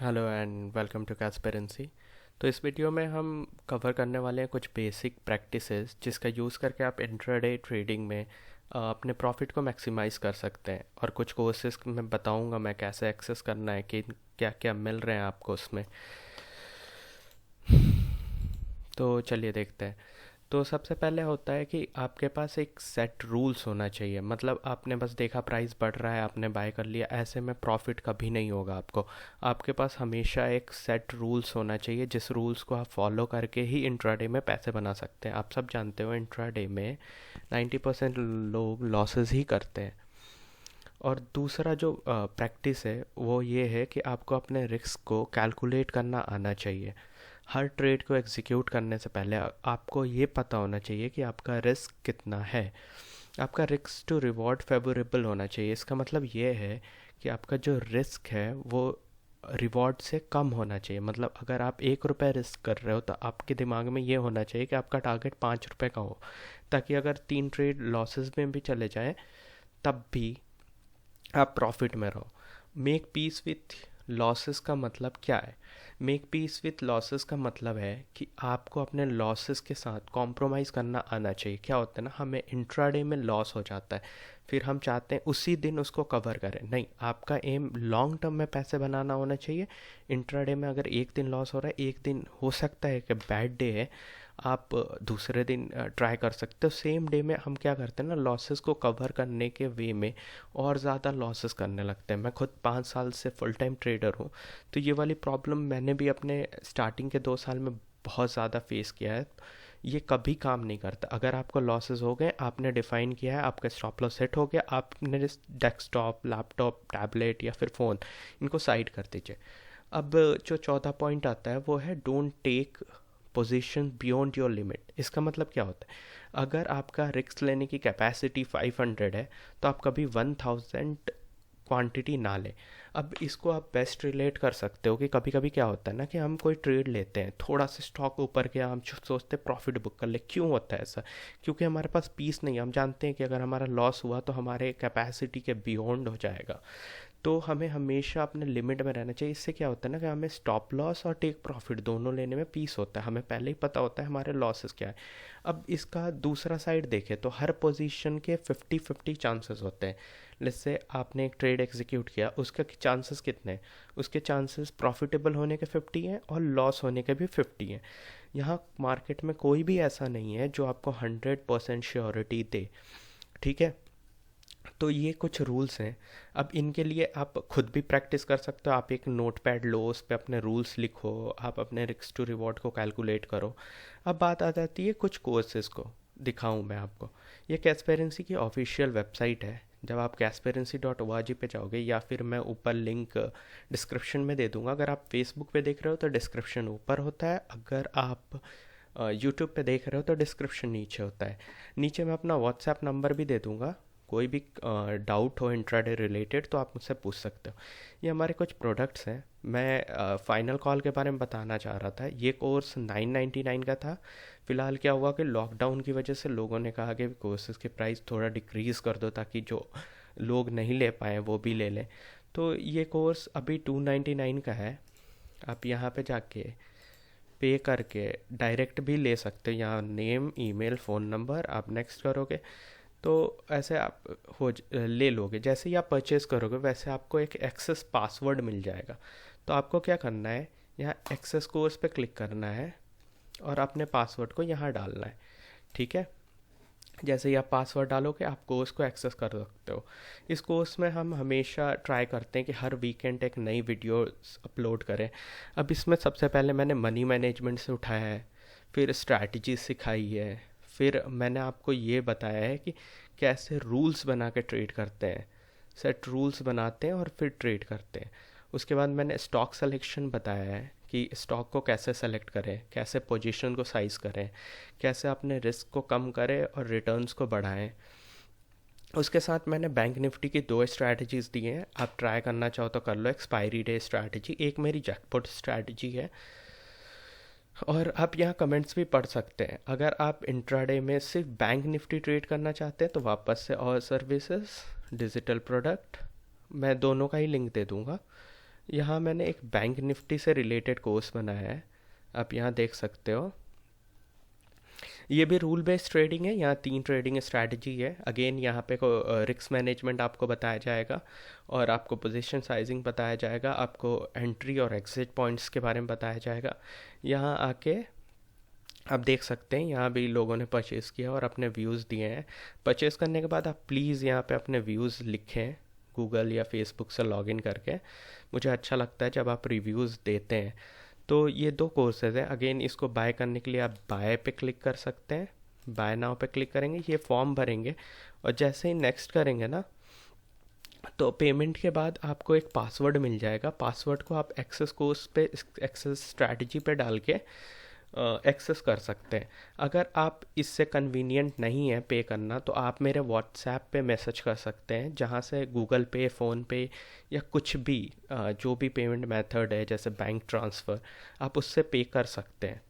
Hello and welcome to Casperency. तो इस video में हम कवर करने वाले हैं कुछ बेसिक प्रैक्टिसेस जिसका यूज़ करके आप इंट्राडे ट्रेडिंग में अपने प्रॉफिट को मैक्सिमाइज़ कर सकते हैं। और कुछ कोर्सेज मैं बताऊंगा मैं कैसे एक्सेस करना है कि क्या क्या मिल रहे हैं आपको उसमें। तो चलिए देखते हैं। तो सबसे पहले होता है कि आपके पास एक सेट रूल्स होना चाहिए। मतलब आपने बस देखा प्राइस बढ़ रहा है, आपने बाय कर लिया, ऐसे में प्रॉफिट कभी नहीं होगा आपको। आपके पास हमेशा एक सेट रूल्स होना चाहिए जिस रूल्स को आप फॉलो करके ही इंट्राडे में पैसे बना सकते हैं। आप सब जानते हो इंट्राडे में 90% लोग लॉसेस ही करते हैं। और दूसरा जो प्रैक्टिस है वो ये है कि आपको अपने रिस्क को कैलकुलेट करना आना चाहिए। हर ट्रेड को एग्जीक्यूट करने से पहले आपको ये पता होना चाहिए कि आपका रिस्क कितना है। आपका रिस्क टू रिवॉर्ड फेवरेबल होना चाहिए। इसका मतलब ये है कि आपका जो रिस्क है वो रिवॉर्ड से कम होना चाहिए। मतलब अगर आप 1 रुपये रिस्क कर रहे हो तो आपके दिमाग में ये होना चाहिए कि आपका टारगेट 5 रुपये का हो, ताकि अगर 3 ट्रेड लॉसेस में भी चले जाएं तब भी आप प्रॉफिट में रहो। मेक पीस विथ लॉसेस का मतलब क्या है? मेक पीस विथ लॉसेस का मतलब है कि आपको अपने लॉसेस के साथ कॉम्प्रोमाइज़ करना आना चाहिए। क्या होता है ना, हमें इंट्राडे में लॉस हो जाता है, फिर हम चाहते हैं उसी दिन उसको कवर करें। नहीं, आपका एम लॉन्ग टर्म में पैसे बनाना होना चाहिए। इंट्राडे में अगर एक दिन लॉस हो रहा है, एक दिन हो सकता है कि बैड डे है, आप दूसरे दिन ट्राई कर सकते हो। सेम डे में हम क्या करते हैं ना, लॉसेस को कवर करने के वे में और ज़्यादा लॉसेस करने लगते हैं। मैं खुद 5 साल से फुल टाइम ट्रेडर हूँ, तो ये वाली प्रॉब्लम मैंने भी अपने स्टार्टिंग के 2 साल में बहुत ज़्यादा फेस किया है। ये कभी काम नहीं करता। अगर आपको लॉसेस हो गए, आपने डिफाइन किया है, आपका स्टॉप लॉस सेट हो गया, आपने डेस्कटॉप, लैपटॉप, टैबलेट या फिर फ़ोन, इनको साइड कर दीजिए। अब जो चौथा पॉइंट आता है वो है don't take position beyond your limit. इसका मतलब क्या होता है? अगर आपका रिस्क लेने की कैपेसिटी 500 है तो आप कभी 1000 क्वांटिटी ना लें। अब इसको आप बेस्ट रिलेट कर सकते हो कि कभी कभी क्या होता है ना कि हम कोई ट्रेड लेते हैं, थोड़ा सा स्टॉक ऊपर गया, हम सोचते हैं प्रॉफिट बुक कर ले। क्यों होता है ऐसा? क्योंकि हमारे पास पीस नहीं है। हम जानते हैं कि अगर हमारा लॉस हुआ तो हमारे कैपेसिटी के बियॉन्ड हो जाएगा। तो हमें हमेशा अपने लिमिट में रहना चाहिए। इससे क्या होता है ना कि हमें स्टॉप लॉस और टेक प्रॉफिट दोनों लेने में पीस होता है। हमें पहले ही पता होता है हमारे लॉसेस क्या है। अब इसका दूसरा साइड देखें तो हर पोजीशन के 50-50 चांसेस होते हैं। जैसे आपने एक ट्रेड एग्जीक्यूट किया, उसका चांसेस कितने हैं? उसके चांसेस प्रॉफिटेबल होने के 50 हैं और लॉस होने के भी 50 हैं। यहाँ मार्केट में कोई भी ऐसा नहीं है जो आपको 100% श्योरिटी दे। ठीक है? तो ये कुछ रूल्स हैं। अब इनके लिए आप खुद भी प्रैक्टिस कर सकते हो। आप एक नोट पैड लो, उस पर अपने रूल्स लिखो, आप अपने रिस्क टू रिवॉर्ड को कैलकुलेट करो। अब बात आ जाती है कुछ कोर्सेज़ को। दिखाऊं मैं आपको, ये कैस्पेरेंसी की ऑफिशियल वेबसाइट है। जब आप casperency.org पे जाओगे, या फिर मैं ऊपर लिंक डिस्क्रिप्शन में दे दूंगा। अगर आप फेसबुक पे देख रहे हो तो डिस्क्रिप्शन ऊपर होता है, अगर आप यूट्यूब पे देख रहे हो तो डिस्क्रिप्शन नीचे होता है। नीचे मैं अपना व्हाट्सएप नंबर भी दे दूंगा। कोई भी डाउट हो इंट्राडे रिलेटेड तो आप मुझसे पूछ सकते हो। ये हमारे कुछ प्रोडक्ट्स हैं। मैं फाइनल कॉल के बारे में बताना चाह रहा था। ये कोर्स 999 का था। फ़िलहाल क्या हुआ कि लॉकडाउन की वजह से लोगों ने कहा कि कोर्सेज़ के प्राइस थोड़ा डिक्रीज़ कर दो ताकि जो लोग नहीं ले पाए वो भी ले लें। तो ये कोर्स अभी 299 का है। आप यहाँ पे जाके पे करके डायरेक्ट भी ले सकते हो। यहाँ नेम, ईमेल, फ़ोन नंबर, आप नेक्स्ट करोगे तो ऐसे आप ले लोगे। जैसे ही आप परचेज़ करोगे वैसे आपको एक एक्सेस पासवर्ड मिल जाएगा। तो आपको क्या करना है, यहाँ एक्सेस कोर्स पे क्लिक करना है और अपने पासवर्ड को यहाँ डालना है। ठीक है? जैसे ही आप पासवर्ड डालोगे आप कोर्स को एक्सेस कर सकते हो। इस कोर्स में हम हमेशा ट्राई करते हैं कि हर वीकेंड एक नई वीडियो अपलोड करें। अब इसमें सबसे पहले मैंने मनी मैनेजमेंट से उठाया है, फिर स्ट्रैटेजी सिखाई है, फिर मैंने आपको ये बताया है कि कैसे रूल्स बना के ट्रेड करते हैं। सेट रूल्स बनाते हैं और फिर ट्रेड करते हैं। उसके बाद मैंने स्टॉक सिलेक्शन बताया है कि स्टॉक को कैसे सेलेक्ट करें, कैसे पोजीशन को साइज़ करें, कैसे अपने रिस्क को कम करें और रिटर्न्स को बढ़ाएं। उसके साथ मैंने बैंक निफ्टी की 2 स्ट्रैटेजीज़ दी हैं। आप ट्राई करना चाहो तो कर लो। एक्सपायरी डे स्ट्रैटेजी, एक मेरी जैकपॉट स्ट्रैटेजी है। और आप यहाँ कमेंट्स भी पढ़ सकते हैं। अगर आप इंट्राडे में सिर्फ बैंक निफ्टी ट्रेड करना चाहते हैं तो वापस से और सर्विसेज, डिजिटल प्रोडक्ट, मैं दोनों का ही लिंक दे दूँगा। यहाँ मैंने एक बैंक निफ्टी से रिलेटेड कोर्स बनाया है, आप यहाँ देख सकते हो। ये भी रूल बेस्ड ट्रेडिंग है, यहाँ 3 ट्रेडिंग स्ट्रैटेजी है। अगेन यहाँ पे को रिस्क मैनेजमेंट आपको बताया जाएगा, और आपको पोजीशन साइजिंग बताया जाएगा, आपको एंट्री और एग्जिट पॉइंट्स के बारे में बताया जाएगा। यहाँ आके आप देख सकते हैं, यहाँ भी लोगों ने परचेज़ किया और अपने व्यूज़ दिए हैं। परचेज़ करने के बाद आप प्लीज़ यहाँ पे अपने व्यूज़ लिखें गूगल या फेसबुक से लॉगिन करके। मुझे अच्छा लगता है जब आप रिव्यूज़ देते हैं। तो ये 2 कोर्सेज़ हैं। अगेन इसको बाय करने के लिए आप बाय पे क्लिक कर सकते हैं, बाय नाउ पे क्लिक करेंगे, ये फॉर्म भरेंगे और जैसे ही नेक्स्ट करेंगे ना, तो पेमेंट के बाद आपको एक पासवर्ड मिल जाएगा। पासवर्ड को आप एक्सेस कोर्स पे, एक्सेस स्ट्रैटेजी पे डाल के एक्सेस कर सकते हैं। अगर आप इससे कन्वीनियंट नहीं है पे करना, तो आप मेरे व्हाट्सएप पे मैसेज कर सकते हैं, जहाँ से गूगल पे, फ़ोन पे या कुछ भी जो भी पेमेंट मेथड है जैसे बैंक ट्रांसफ़र, आप उससे पे कर सकते हैं।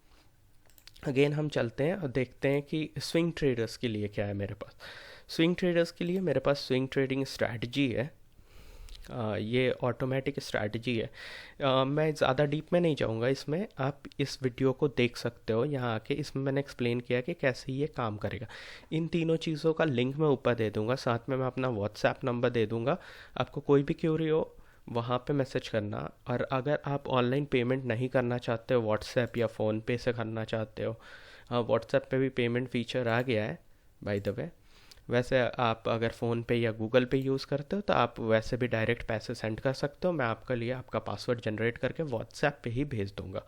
अगेन हम चलते हैं और देखते हैं कि स्विंग ट्रेडर्स के लिए क्या है मेरे पास। स्विंग ट्रेडर्स के लिए मेरे पास स्विंग ट्रेडिंग स्ट्रैटेजी है। ये ऑटोमेटिक स्ट्रैटेजी है। मैं ज़्यादा डीप में नहीं जाऊँगा इसमें, आप इस वीडियो को देख सकते हो यहाँ आके। इसमें मैंने एक्सप्लेन किया कि कैसे ये काम करेगा। इन तीनों चीज़ों का लिंक मैं ऊपर दे दूँगा, साथ में मैं अपना व्हाट्सएप नंबर दे दूँगा। आपको कोई भी क्यूरी हो वहाँ पे मैसेज करना। और अगर आप ऑनलाइन पेमेंट नहीं करना चाहते हो, व्हाट्सएप या फ़ोन पे से करना चाहते हो, व्हाट्सएप पे भी पेमेंट फ़ीचर आ गया है बाय द वे। वैसे आप अगर फ़ोन पे या गूगल पे यूज़ करते हो तो आप वैसे भी डायरेक्ट पैसे सेंड कर सकते हो। मैं आपके लिए आपका पासवर्ड जनरेट करके व्हाट्सएप पे ही भेज दूंगा।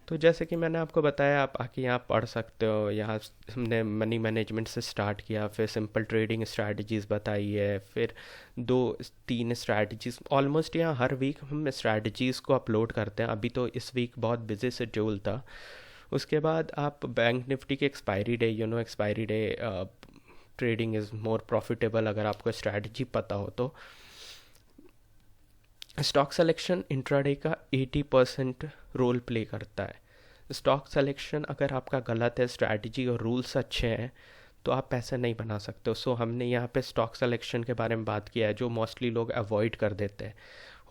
तो जैसे कि मैंने आपको बताया, आप आके यहाँ पढ़ सकते हो। यहाँ हमने मनी मैनेजमेंट से स्टार्ट किया, फिर सिंपल ट्रेडिंग स्ट्रैटेजीज़ बताई है, फिर 2-3 स्ट्रैटेजीज़। ऑलमोस्ट यहाँ हर वीक हम स्ट्रैटेजीज़ को अपलोड करते हैं। अभी तो इस वीक बहुत बिजी शेड्यूल था। उसके बाद आप बैंक निफ्टी की expiry day, expiry day trading is more profitable, अगर आपको स्ट्रैटेजी पता हो तो। स्टॉक सिलेक्शन इंट्राडे का 80% रोल प्ले करता है। स्टॉक सिलेक्शन अगर आपका गलत है, स्ट्रैटेजी और रूल्स अच्छे हैं, तो आप पैसे नहीं बना सकते हो। सो हमने यहाँ पे स्टॉक सिलेक्शन के बारे में बात किया है, जो मोस्टली लोग अवॉइड कर देते हैं।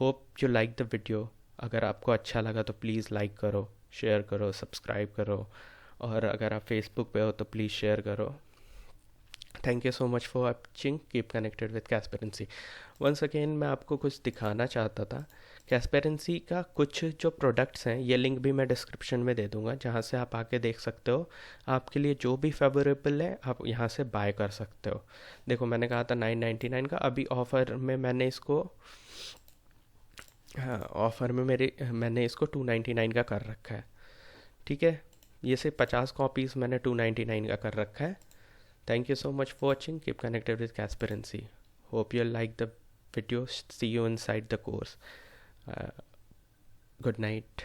Hope you like the video. अगर आपको अच्छा लगा तो प्लीज़ लाइक करो, शेयर करो, सब्सक्राइब करो, और अगर आप फेसबुक पे हो तो प्लीज़ शेयर करो। Thank you so much for watching. Keep connected with Casperency. Once again मैं आपको कुछ दिखाना चाहता था। कैस्पेरेंसी का कुछ जो प्रोडक्ट्स हैं, ये लिंक भी मैं डिस्क्रिप्शन में दे दूंगा, जहाँ से आप आके देख सकते हो। आपके लिए जो भी फेवरेबल है आप यहाँ से बाय कर सकते हो। देखो, मैंने कहा था 999 का, अभी ऑफ़र में मैंने इसको, हाँ, ऑफ़र में मैंने इसको 299 का कर रखा है। ठीक है, ये सिर्फ 50 कॉपीज़ मैंने 299 का कर रखा है। Thank you so much for watching. Keep connected with Casperency. Hope you like the video. See you inside the course. Good night.